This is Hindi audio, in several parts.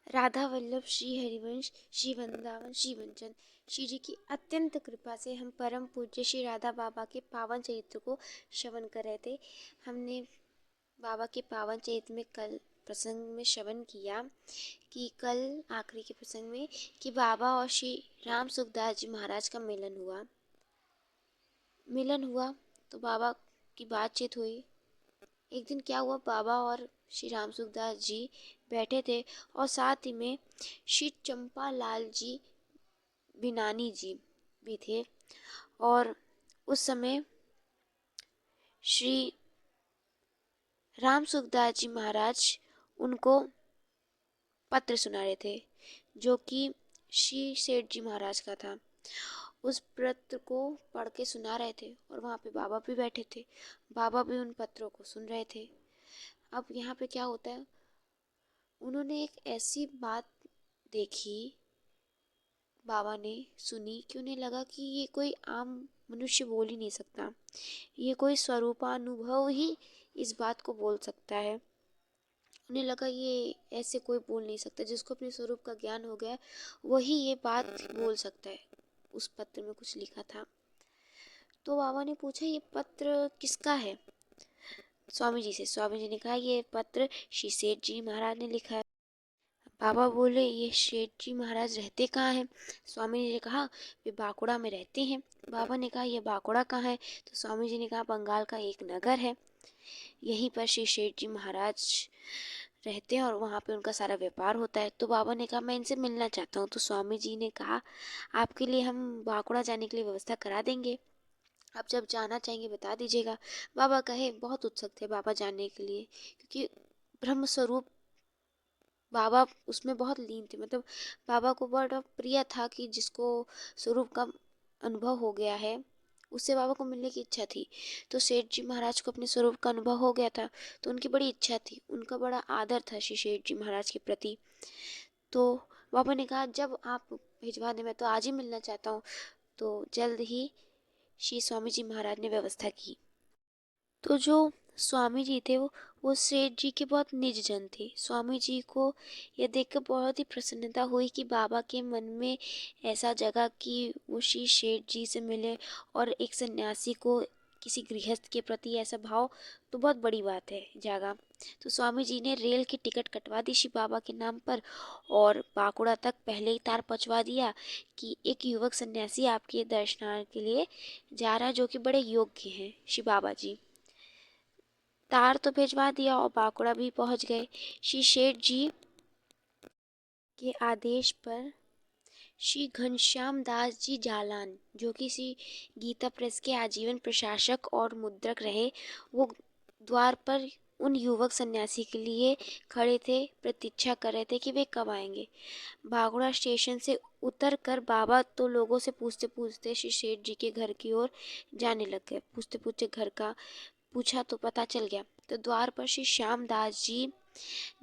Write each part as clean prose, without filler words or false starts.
राधा वल्लभ श्री हरिवंश श्री वृंदावन श्री वंचन श्री जी की अत्यंत कृपा से हम परम पूज्य श्री राधा बाबा के पावन चरित्र को श्रवण कर रहे थे। हमने बाबा के पावन चरित्र में कल प्रसंग में श्रवण किया कि कल आखिरी के प्रसंग में कि बाबा और श्री राम सुखदास जी महाराज का मिलन हुआ तो बाबा की बातचीत हुई। एक दिन क्या हुआ, बाबा और श्री राम सुखदास जी बैठे थे और साथ ही में श्री चंपा लाल जी बिनानी जी भी थे। और उस समय श्री राम सुखदास जी महाराज उनको पत्र सुना रहे थे जो कि श्री सेठ जी महाराज का था। उस पत्र को पढ़ के सुना रहे थे और वहाँ पे बाबा भी बैठे थे। बाबा भी उन पत्रों को सुन रहे थे। अब यहाँ पे क्या होता है, उन्होंने एक ऐसी बात देखी, बाबा ने सुनी कि उन्हें लगा कि ये कोई आम मनुष्य बोल ही नहीं सकता, ये कोई स्वरूपानुभव ही इस बात को बोल सकता है। उन्हें लगा ये ऐसे कोई बोल नहीं सकता, जिसको अपने स्वरूप का ज्ञान हो गया वही ये बात बोल सकता है। उस पत्र में कुछ लिखा था। तो बाबा ने पूछा ये पत्र किसका है, स्वामी जी से। स्वामी जी ने कहा ये पत्र श्री सेठ जी महाराज ने लिखा है। बाबा बोले ये सेठ जी महाराज रहते कहाँ हैं? स्वामी जी ने कहा वे बांकुड़ा में रहते हैं। बाबा ने कहा ये बांकुड़ा कहाँ है? तो स्वामी जी ने कहा बंगाल का एक नगर है, यहीं पर श्री सेठ जी महाराज रहते हैं और वहाँ पे उनका सारा व्यापार होता है। तो बाबा ने कहा मैं इनसे मिलना चाहता हूँ। तो स्वामी जी ने कहा आपके लिए हम बांकुड़ा जाने के लिए व्यवस्था करा देंगे, आप जब जाना चाहेंगे बता दीजिएगा। बाबा कहे बहुत उत्सुक थे बाबा जानने के लिए, क्योंकि ब्रह्म स्वरूप बाबा उसमें बहुत लीन थे। मतलब बाबा को बड़ा प्रिय था कि जिसको स्वरूप का अनुभव हो गया है उससे बाबा को मिलने की इच्छा थी। तो सेठ जी महाराज को अपने स्वरूप का अनुभव हो गया था तो उनकी बड़ी इच्छा थी, उनका बड़ा आदर था श्री सेठ जी महाराज के प्रति। तो बाबा ने कहा जब आप भिजवा दें, मैं तो आज ही मिलना चाहता हूँ। तो जल्द ही श्री स्वामी जी महाराज ने व्यवस्था की। तो जो स्वामी जी थे वो सेठ जी के बहुत निज जन थे। स्वामी जी को यह देखकर बहुत ही प्रसन्नता हुई कि बाबा के मन में ऐसा जगह कि वो श्री सेठ जी से मिले और एक सन्यासी को किसी गृहस्थ के प्रति ऐसा भाव, तो बहुत बड़ी बात है जागा। तो स्वामी जी ने रेल की टिकट कटवा दी श्री बाबा के नाम पर और बांकुड़ा तक पहले ही तार पहुंचवा दिया कि एक युवक सन्यासी आपके दर्शनार्थ के लिए जा रहा है जो कि बड़े योग्य हैं श्री बाबा जी। तार तो भिजवा दिया और बांकुड़ा भी पहुंच गए। श्री सेठ जी के आदेश पर श्री घनश्याम दास जी जालान, जो कि श्री गीता प्रेस के आजीवन प्रशासक और मुद्रक रहे, वो द्वार पर उन युवक सन्यासी के लिए खड़े थे, प्रतीक्षा कर रहे थे कि वे कब आएंगे। बागुड़ा स्टेशन से उतर कर बाबा तो लोगों से पूछते पूछते श्री सेठ जी के घर की ओर जाने लग गए। पूछते पूछते घर का पूछा तो पता चल गया। तो द्वार पर श्री श्याम दास जी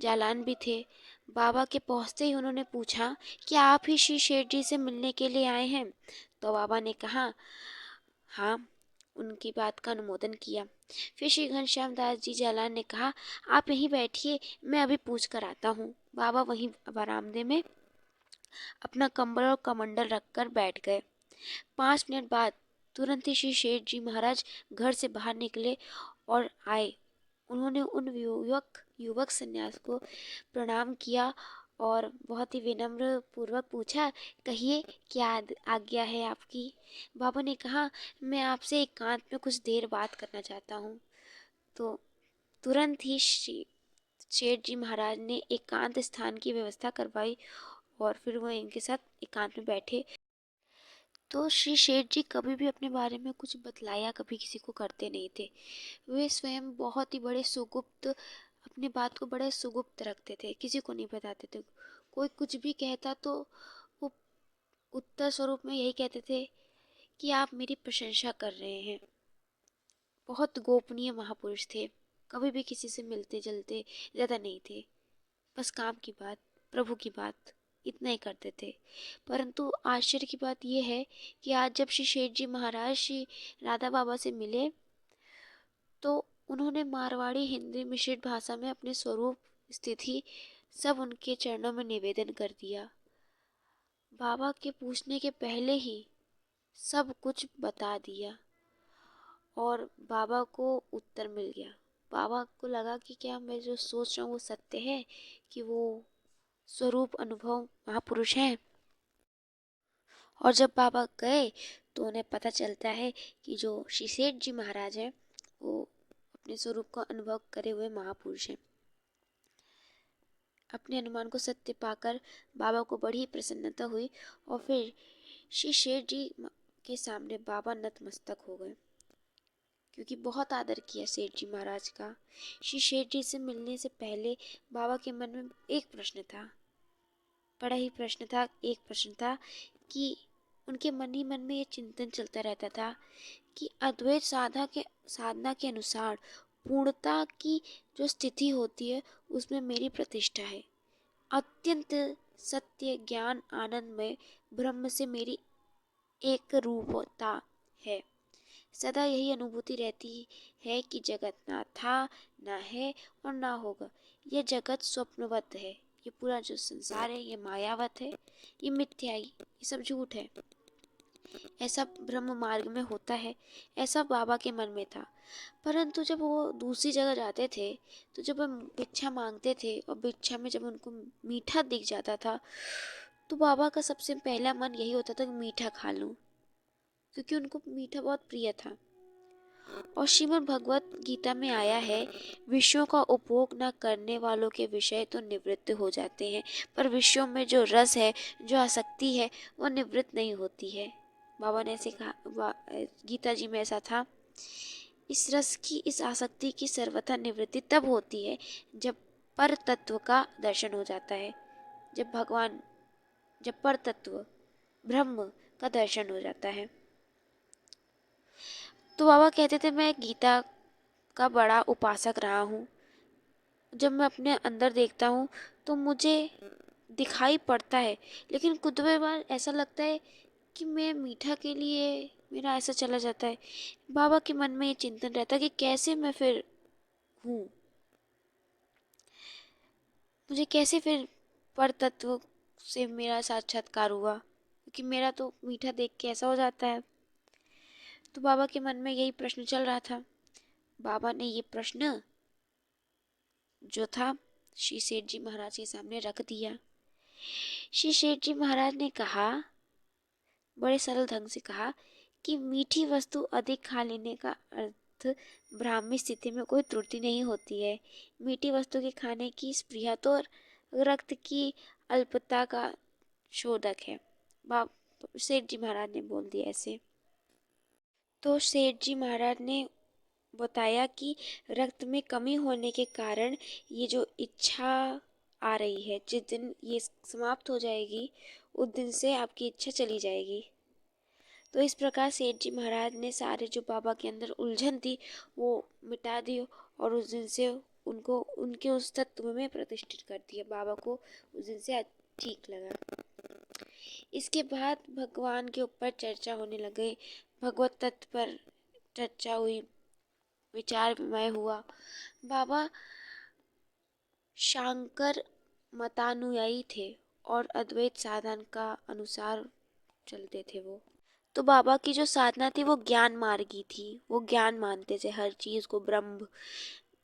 जालान भी थे। बाबा के पहुंचते ही उन्होंने पूछा कि आप ही श्री सेठ जी से मिलने के लिए आए हैं? तो बाबा ने कहा हाँ, उनकी बात का अनुमोदन किया। फिर श्री घनश्याम दास जी जालान ने कहा आप यहीं बैठिए, मैं अभी पूछ कर आता हूँ। बाबा वहीं बरामदे में अपना कंबल और कमंडल रखकर बैठ गए। 5 मिनट बाद तुरंत ही श्री सेठ जी महाराज घर से बाहर निकले और आए। उन्होंने उन युवक सन्यास को प्रणाम किया और बहुत ही विनम्र पूर्वक पूछा कहिए क्या आज्ञा है आपकी? बाबा ने कहा मैं आपसे एकांत में कुछ देर बात करना चाहता हूँ। तो तुरंत ही श्री सेठ जी महाराज ने एकांत स्थान की व्यवस्था करवाई और फिर वह इनके साथ एकांत में बैठे। तो श्री सेठ जी कभी भी अपने बारे में कुछ बतलाया कभी किसी को करते नहीं थे। वे स्वयं बहुत ही बड़े सुगुप्त, अपनी बात को बड़े सुगुप्त रखते थे, किसी को नहीं बताते थे। कोई कुछ भी कहता तो वो उत्तर स्वरूप में यही कहते थे कि आप मेरी प्रशंसा कर रहे हैं। बहुत गोपनीय महापुरुष थे, कभी भी किसी से मिलते जुलते ज़्यादा नहीं थे। बस काम की बात, प्रभु की बात, इतना ही करते थे। परंतु आश्चर्य की बात यह है कि आज जब श्री सेठ जी महाराज श्री राधा बाबा से मिले तो उन्होंने मारवाड़ी हिंदी मिश्रित भाषा में अपने स्वरूप स्थिति सब उनके चरणों में निवेदन कर दिया। बाबा के पूछने के पहले ही सब कुछ बता दिया और बाबा को उत्तर मिल गया। बाबा को लगा कि क्या मैं जो सोच रहा हूँ वो सत्य है, कि वो स्वरूप अनुभव महापुरुष हैं। और जब बाबा गए तो उन्हें पता चलता है कि जो श्री सेठ जी महाराज हैं वो अपने स्वरूप का अनुभव करे हुए महापुरुष हैं। अपने अनुमान को सत्य पाकर बाबा को बड़ी प्रसन्नता हुई और फिर श्री सेठ जी के सामने बाबा नतमस्तक हो गए, क्योंकि बहुत आदर किया सेठ जी महाराज का। श्री सेठ जी से मिलने से पहले बाबा के मन में एक प्रश्न था, बड़ा ही प्रश्न था, एक प्रश्न था कि उनके मन ही मन में ये चिंतन चलता रहता था कि अद्वैत साधना के अनुसार पूर्णता की जो स्थिति होती है उसमें मेरी प्रतिष्ठा है। अत्यंत सत्य ज्ञान आनंद में ब्रह्म से मेरी एक रूपता है। सदा यही अनुभूति रहती है कि जगत ना था, ना है और ना होगा। यह जगत स्वप्नवत है, ये पूरा जो संसार है ये मायावत है, ये मिथ्या है, ये सब झूठ है। ऐसा ब्रह्म मार्ग में होता है, ऐसा बाबा के मन में था। परंतु जब वो दूसरी जगह जाते थे तो जब हम भिक्षा मांगते थे और भिक्षा में जब उनको मीठा दिख जाता था तो बाबा का सबसे पहला मन यही होता था कि मीठा खा लूं, क्योंकि उनको मीठा बहुत प्रिय था। और श्रीमद् भगवत गीता में आया है, विषयों का उपभोग न करने वालों के विषय तो निवृत्त हो जाते हैं, पर विषयों में जो रस है, जो आसक्ति है, वो निवृत्त नहीं होती है। बाबा ने ऐसे कहा, गीता जी में ऐसा था, इस रस की, इस आसक्ति की सर्वथा निवृत्ति तब होती है जब पर तत्व का दर्शन हो जाता है, जब पर तत्व ब्रह्म का दर्शन हो जाता है। तो बाबा कहते थे मैं गीता का बड़ा उपासक रहा हूँ। जब मैं अपने अंदर देखता हूँ तो मुझे दिखाई पड़ता है, लेकिन कुछ बार ऐसा लगता है कि मैं मीठा के लिए मेरा ऐसा चला जाता है। बाबा के मन में ये चिंतन रहता है कि कैसे मैं फिर हूँ, मुझे कैसे फिर पर तत्व से मेरा साक्षात्कार हुआ, क्योंकि मेरा तो मीठा देख के ऐसा हो जाता है। तो बाबा के मन में यही प्रश्न चल रहा था। बाबा ने ये प्रश्न जो था श्री सेठ जी महाराज के सामने रख दिया। श्री सेठ जी महाराज ने कहा, बड़े सरल ढंग से कहा कि मीठी वस्तु अधिक खा लेने का अर्थ ब्राह्मी स्थिति में कोई त्रुटि नहीं होती है। मीठी वस्तु के खाने की स्पृहा तो रक्त की अल्पता का शोधक है। सेठ जी महाराज ने बोल दिया ऐसे। तो सेठ जी महाराज ने बताया कि रक्त में कमी होने के कारण ये जो इच्छा आ रही है, जिस दिन ये समाप्त हो जाएगी उस दिन से आपकी इच्छा चली जाएगी। तो इस प्रकार सेठ जी महाराज ने सारे जो बाबा के अंदर उलझन थी वो मिटा दी और उस दिन से उनको उनके उस तत्व में प्रतिष्ठित कर दिया। बाबा को उस दिन से ठीक लगा। इसके बाद भगवान के ऊपर चर्चा होने लगे, भगवत तत्व पर चर्चा हुई, विचार विमय हुआ। बाबा शांकर मतानुयायी थे और अद्वैत साधन का अनुसार चलते थे वो। तो बाबा की जो साधना थी वो ज्ञान मार्गी थी, वो ज्ञान मानते थे हर चीज़ को ब्रह्म।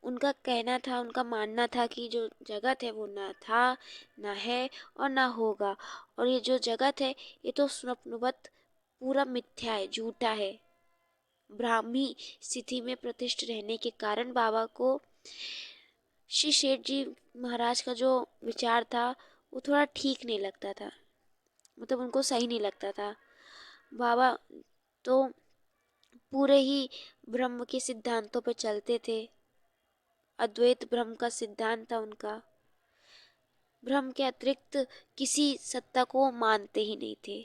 उनका कहना था, उनका मानना था कि जो जगत है वो ना था, ना है और ना होगा, और ये जो जगत है ये तो स्वप्नवत पूरा मिथ्या है, झूठा है। ब्राह्मी स्थिति में प्रतिष्ठ रहने के कारण बाबा को श्री सेठ जी महाराज का जो विचार था वो थोड़ा ठीक नहीं लगता था, मतलब उनको सही नहीं लगता था। बाबा तो पूरे ही ब्रह्म के सिद्धांतों पे चलते थे, अद्वैत ब्रह्म का सिद्धांत था उनका। ब्रह्म के अतिरिक्त किसी सत्ता को मानते ही नहीं थे।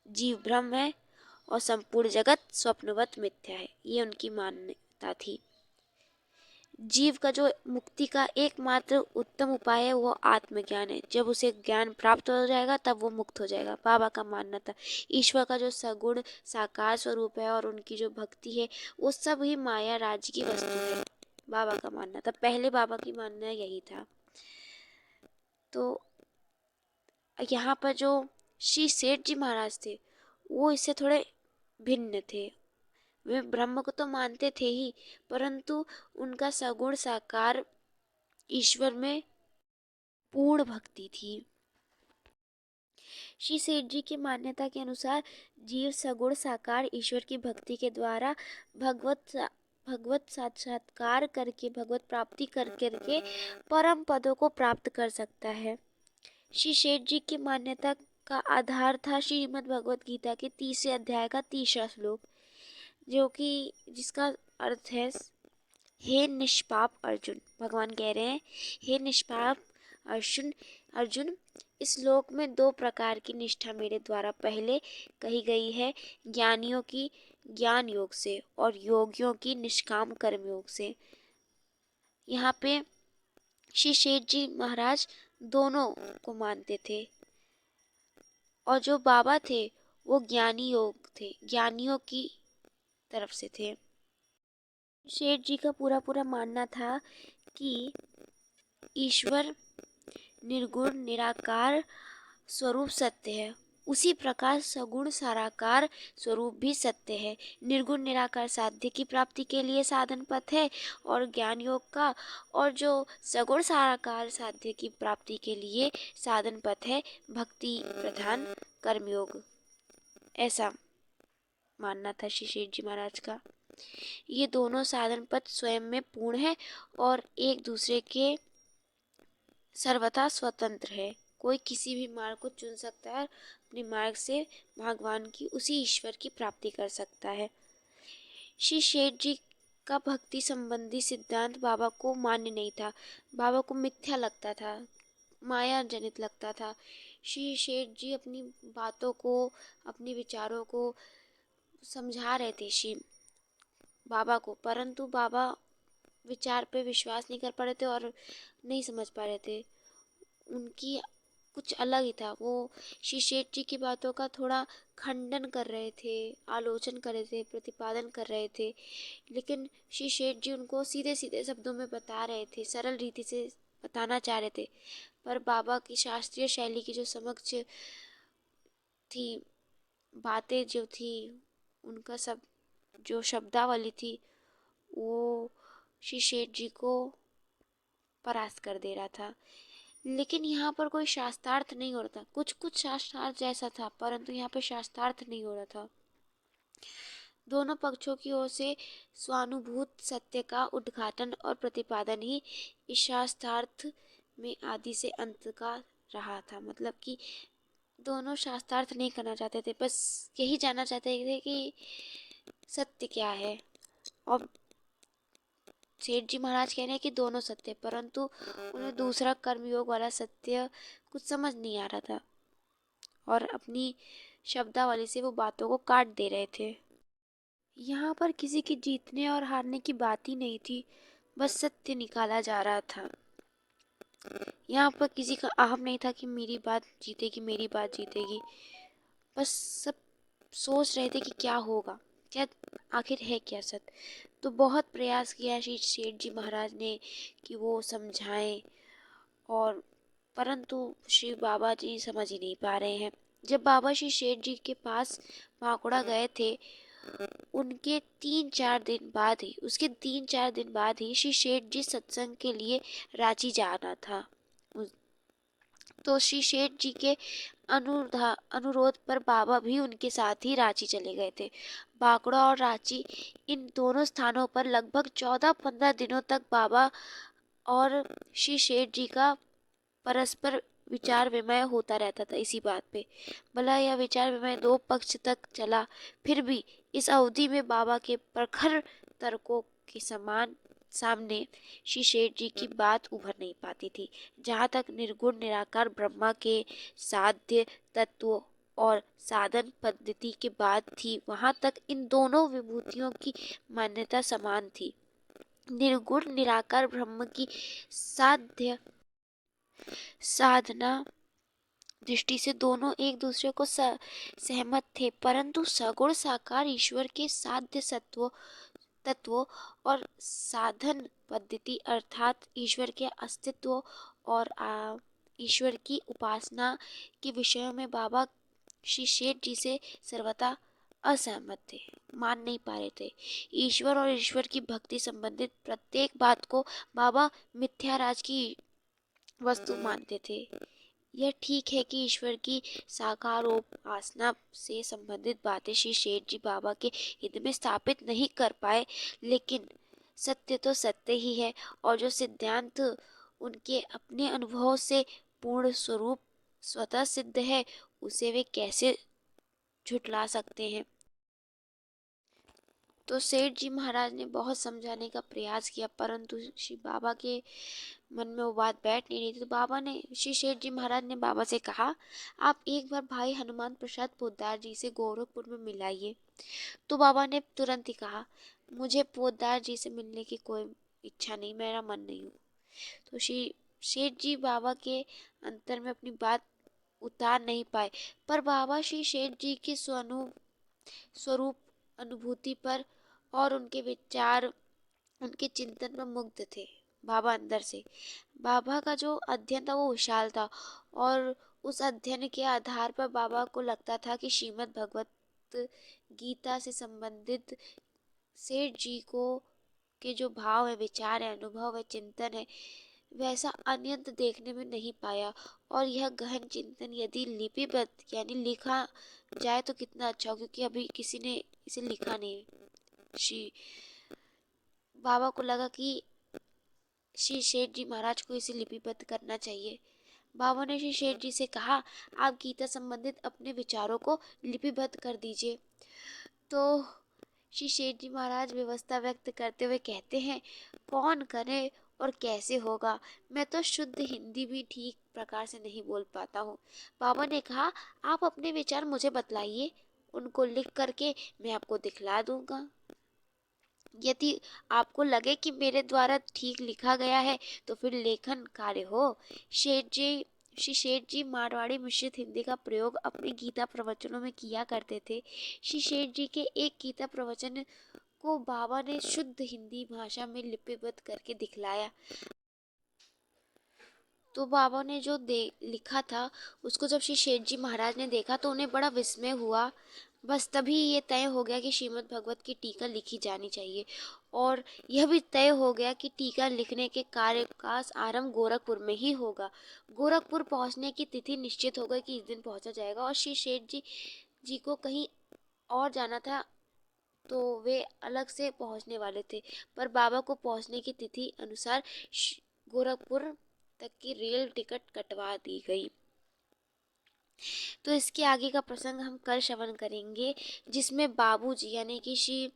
जीव ब्रह्म है और संपूर्ण जगत स्वप्नवत मिथ्या है, ये उनकी मान्यता थी। जीव का जो मुक्ति का एकमात्र उत्तम उपाय है वो आत्मज्ञान है। जब उसे ज्ञान प्राप्त हो जाएगा तब वो मुक्त हो जाएगा। बाबा का मानना था ईश्वर का जो सगुण साकार स्वरूप है और उनकी जो भक्ति है वो सब ही माया राज्य की वस्तु है। बाबा का मानना था, पहले बाबा की मानना यही था। तो यहाँ पर जो श्री सेठ जी महाराज थे वो इससे थोड़े भिन्न थे। वे ब्रह्म को तो मानते थे ही, परंतु उनका सगुण साकार ईश्वर में पूर्ण भक्ति थी। श्री सेठ जी की मान्यता के अनुसार जीव सगुण साकार ईश्वर की भक्ति के द्वारा भगवत साक्षात्कार करके, भगवत प्राप्ति कर करके परम पदों को प्राप्त कर सकता है। श्री सेठ जी की मान्यता का आधार था श्रीमद् भगवत गीता के 30वें अध्याय का 30वां श्लोक, जो कि जिसका अर्थ है, हे निष्पाप अर्जुन। भगवान कह रहे हैं, हे निष्पाप अर्जुन, इस श्लोक में 2 प्रकार की निष्ठा मेरे द्वारा पहले कही गई है, ज्ञानियों की ज्ञान योग से और योगियों की निष्काम कर्म योग से। यहाँ पे श्री सेठ जी महाराज दोनों को मानते थे, और जो बाबा थे वो ज्ञानी योग थे, ज्ञानियों की तरफ से थे। सेठ जी का पूरा मानना था कि ईश्वर निर्गुण निराकार स्वरूप सत्य है, उसी प्रकार सगुण साराकार स्वरूप भी सत्य है। निर्गुण निराकार साध्य की प्राप्ति के लिए साधन पथ है और ज्ञान योग का, और जो सगुण साराकार साध्य की प्राप्ति के लिए साधन पथ है भक्ति प्रधान कर्मयोग। ऐसा मानना था श्री सेठ जी महाराज का। ये दोनों साधन पथ स्वयं में पूर्ण है और एक दूसरे के सर्वथा स्वतंत्र है। कोई किसी भी मार्ग को चुन सकता है, अपने मार्ग से भगवान की, उसी ईश्वर की प्राप्ति कर सकता है। श्री सेठ जी का भक्ति संबंधी सिद्धांत बाबा को मान्य नहीं था, बाबा को मिथ्या लगता था, माया जनित लगता था। श्री सेठ जी अपनी बातों को, अपने विचारों को समझा रहे थे श्री बाबा को, परंतु बाबा विचार पे विश्वास नहीं कर पा रहे थे और नहीं समझ पा रहे थे। उनकी कुछ अलग ही था। वो श्री सेठ जी की बातों का थोड़ा खंडन कर रहे थे, आलोचन कर रहे थे, प्रतिपादन कर रहे थे, लेकिन श्री सेठ जी उनको सीधे सीधे शब्दों में बता रहे थे, सरल रीति से बताना चाह रहे थे। पर बाबा की शास्त्रीय शैली की जो समक्ष थी, बातें जो थी, उनका सब जो शब्दावली थी, वो श्री सेठ जी को परास्त कर दे रहा था। लेकिन यहाँ पर कोई शास्त्रार्थ नहीं हो रहा था, कुछ शास्त्रार्थ जैसा था, परंतु यहाँ पे शास्त्रार्थ नहीं हो रहा था। दोनों पक्षों की ओर से स्वानुभूत सत्य का उद्घाटन और प्रतिपादन ही इस शास्त्रार्थ में आदि से अंत का रहा था। मतलब कि दोनों शास्त्रार्थ नहीं करना चाहते थे, बस यही जानना चाहते थे कि सत्य क्या है। और सेठ जी महाराज कह रहे हैं कि दोनों सत्य, परंतु उन्हें दूसरा कर्मयोग वाला सत्य कुछ समझ नहीं आ रहा था और अपनी शब्दावली से वो बातों को काट दे रहे थे। यहाँ पर किसी की जीतने और हारने की बात ही नहीं थी, बस सत्य निकाला जा रहा था। यहाँ पर किसी का अहम नहीं था कि मेरी बात जीतेगी, मेरी बात जीतेगी। बस सब सोच रहे थे कि क्या होगा, क्या आखिर है क्या सत्य। तो बहुत प्रयास किया श्री सेठ जी महाराज ने कि वो समझाएं, और परंतु श्री बाबा जी समझ ही नहीं पा रहे हैं। जब बाबा श्री सेठ जी के पास बांकुड़ा गए थे, उनके 3-4 दिन बाद ही, उसके 3-4 दिन बाद ही श्री सेठ जी सत्संग के लिए रांची जाना था। तो श्री सेठ जी के अनुरोध पर बाबा भी उनके साथ ही रांची चले गए थे। बांकुड़ा और रांची, इन दोनों स्थानों पर लगभग 14-15 दिनों तक बाबा और श्री सेठ जी का परस्पर विचार विमय होता रहता था इसी बात पे। भला यह विचार विमय 2 पक्ष तक चला, फिर भी इस अवधि में बाबा के प्रखर तर्कों के सामने श्री सेठ जी की बात उभर नहीं पाती थी। जहाँ तक निर्गुण निराकार ब्रह्मा के साध्य तत्व और साधन पद्धति की बात थी, वहाँ तक इन दोनों विभूतियों की मान्यता समान थी। निर्गुण निराकार ब्रह्म की साध्य साधना दृष्टि से दोनों एक दूसरे को सहमत थे, परंतु सगुण साकार ईश्वर के साध्य तत्व और साधन पद्धति अर्थात ईश्वर के अस्तित्व और ईश्वर की उपासना के विषयों में बाबा श्री शेठ जी से सर्वथा असहमत थे, मान नहीं पा रहे थे। ईश्वर और ईश्वर की भक्ति संबंधित प्रत्येक बात को बाबा मिथ्याराज की वस्तु मानते थे। यह ठीक है कि ईश्वर की साकार उपासना से संबंधित बातें श्री शेठ जी बाबा के हित में स्थापित नहीं कर पाए, लेकिन सत्य तो सत्य ही है, और जो सिद्धांत उनके अपने अनुभव से पूर्ण स्वरूप स्वतः सिद्ध है, उसे वे कैसे झुठला सकते हैं। तो सेठ जी महाराज ने बहुत समझाने का प्रयास किया, परंतु श्री बाबा के मन में वो बात बैठ नहीं रही थी। तो बाबा ने श्री शेठ जी महाराज ने बाबा से कहा, आप एक बार भाई हनुमान प्रसाद पोद्दार जी से गोरखपुर में मिलाइए। तो बाबा ने तुरंत ही कहा, मुझे पोद्दार जी से मिलने की कोई इच्छा नहीं, मेरा मन नहीं हो। तो श्री शेठ जी बाबा के अंतर में अपनी बात उतार नहीं पाए, पर बाबा श्री शेठ जी की स्वरूप अनुभूति पर और उनके विचार, उनके चिंतन पर मुग्ध थे। बाबा अंदर से, बाबा का जो अध्ययन था वो विशाल था, और उस अध्ययन के आधार पर बाबा को लगता था कि श्रीमद् भगवत गीता से संबंधित सेठ जी को के जो भाव है, विचार है, अनुभव है, चिंतन है, वैसा अन्यत्र देखने में नहीं पाया। और यह गहन चिंतन यदि लिपिबद्ध यानी लिखा जाए तो कितना अच्छा हो, क्योंकि अभी किसी ने इसे लिखा नहीं। श्री बाबा को लगा कि श्री शेठ जी महाराज को इसे लिपिबद्ध करना चाहिए। बाबा ने श्री शेठ जी से कहा, आप गीता संबंधित अपने विचारों को लिपिबद्ध कर दीजिए। तो श्री शेठ जी महाराज व्यवस्था व्यक्त करते हुए कहते हैं, कौन करे और कैसे होगा, मैं तो शुद्ध हिंदी भी ठीक प्रकार से नहीं बोल पाता हूँ। बाबा ने कहा, आप अपने विचार मुझे बतलाइए, उनको लिख करके मैं आपको दिखला दूंगा। यदि आपको लगे कि मेरे द्वारा ठीक लिखा गया है तो फिर लेखन कार्य हो। श्री शेठ जी मारवाड़ी मिश्रित हिंदी का प्रयोग अपने गीता प्रवचनों में किया करते थे। श्री शेठ जी के एक गीता प्रवचन को बाबा ने शुद्ध हिंदी भाषा में लिपिबद्ध करके दिखलाया। तो बाबा ने जो लिखा था उसको जब श्री शेठ जी महाराज ने देखा तो उन्हें बड़ा विस्मय हुआ। बस तभी ये तय हो गया कि श्रीमद् भगवत की टीका लिखी जानी चाहिए, और यह भी तय हो गया कि टीका लिखने के कार्य का आरंभ गोरखपुर में ही होगा। गोरखपुर पहुंचने की तिथि निश्चित हो गई कि इस दिन पहुंचा जाएगा, और श्री शेठ जी को कहीं और जाना था, तो वे अलग से पहुंचने वाले थे, पर बाबा को पहुंचने की तिथि अनुसार गोरखपुर तक की रेल टिकट कटवा दी गई। तो इसके आगे का प्रसंग हम कल श्रवण करेंगे, जिसमें बाबूजी यानी कि श्री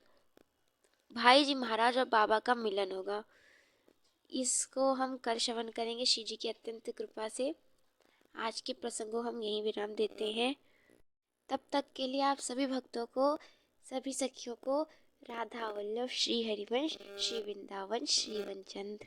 भाई जी महाराज और बाबा का मिलन होगा। इसको हम कल श्रवण करेंगे श्री जी की अत्यंत कृपा से। आज के प्रसंग को हम यहीं विराम देते हैं। तब तक के लिए आप सभी भक्तों को, सभी सखियों को राधा वल्लभ, श्री हरिवंश, श्री वृंदावन, श्री वनचंद।